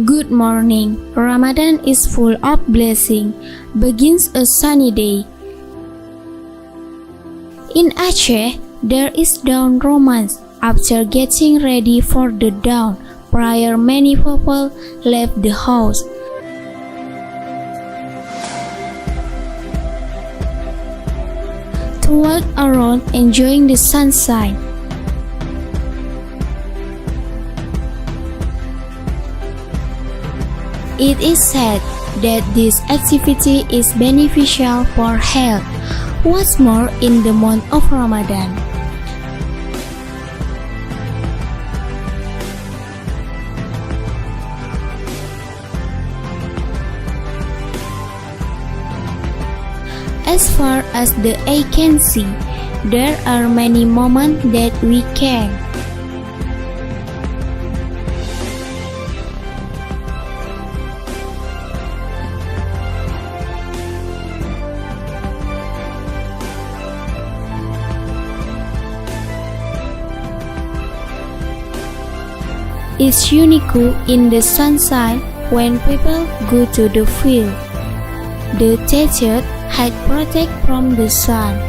Good morning. Ramadan is full of blessing. Begins a sunny day. In Aceh, there is dawn romance. After getting ready for the dawn, prior many people left the house. To walk around enjoying the sunshine. It is said that this activity is beneficial for health. What's more, in the month of Ramadan, as far as the eye can see, there are many moments that we can It's unique in the sunshine when people go to the field. The thatched hut protect from the sun.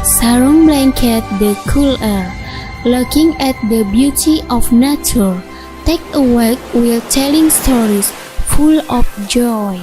Sarung blanket the cool air. Looking at the beauty of nature, take a walk while telling stories full of joy.